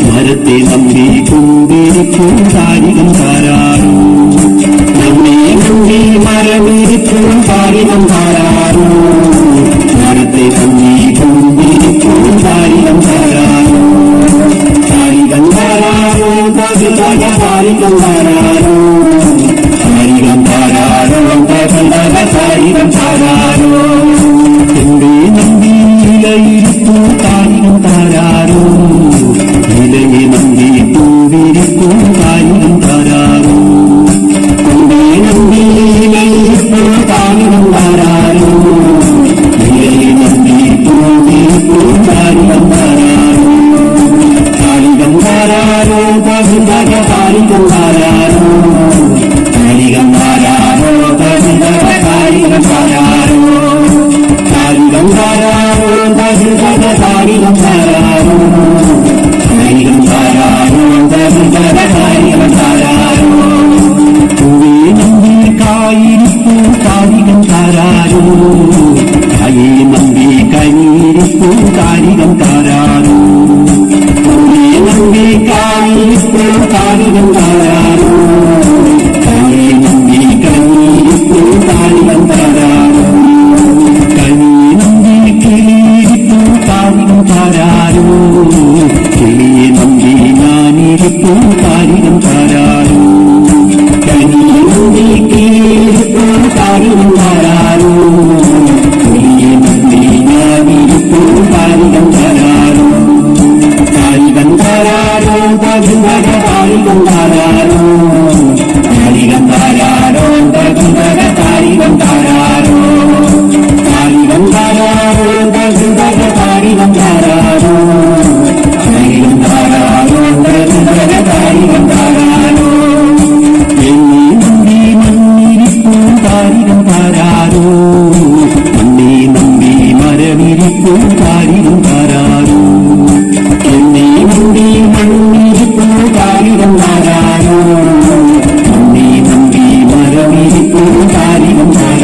മരത്തെ നമ്പി കുന്തിരിക്കും താരികം താരാറോ നമ്മെ നമ്പി മരമിരിക്കും താരികം താരാറോ മരത്തെ നമ്പി കുന്തിരിക്കും താരികം താരാറോ താരികം താരാറോ താരികം താരാറോ താരികം താരാറോ താരികം താരാറോ എന്റെ നമ്പി ഇലയിരിക്കും താരികം താരാറോ ഇലയെ നമ്പി പൂവിരിക്കും താരികം താരാറോ എന്റെ നമ്പി ഇലയിരിക്കും താരികം താരാറോ ഇലയെ നമ്പി പൂവിരിക്കും താരികം താരാറോ താരികം താരാറോ താരികം താരാറോ താരികം താരാറോ താരികം താരാറോ താരികം താരാറോ താരികം താരാറോ താരികം താരാറോ താരികം താരാറോ പൂവേ നമ്പി കായിരിപ്പൂ താരികം താരാറോ കായേ നമ്പി കനിയിരിപ്പൂ താരികം താരാറോ പൂവേ നമ്പി കായിരിപ്പൂ താരികം താരാറോ കായേ നമ്പി കനിയിരിപ്പൂ താരികം താരാറോ കനി നമ്പി കിളിയിരിപ്പൂ താരികം താരാറോ കിളിയെ നമ്പി ഞാനിരിപ്പൂ താരികം താരാറോ കനി നമ്പി കിളിയിരിപ്പൂ താരികം താരാറോ കിളിയെ നമ്പി ഞാനിരിപ്പൂ താരികം താരാറോ താരികം താരാറോ താരികം താരാറോ താരികം താരാറോ താരികം താരാറോ താരികം താരാറോ താരികം താരാറോ താരികം താരാറോ താരികം താരാറോ എന്നീ നമ്പി മണ്ണിരിപ്പൂ താരികം താരാറോ മണ്ണി നമ്പി മരമിരിപ്പൂ താരികം താരാറോ എന്നീ നമ്പി മണ്ണിരിപ്പൂ താരികം താരാറോ മണ്ണി നമ്പി മരമിരിപ്പൂ താരികം താരാറോ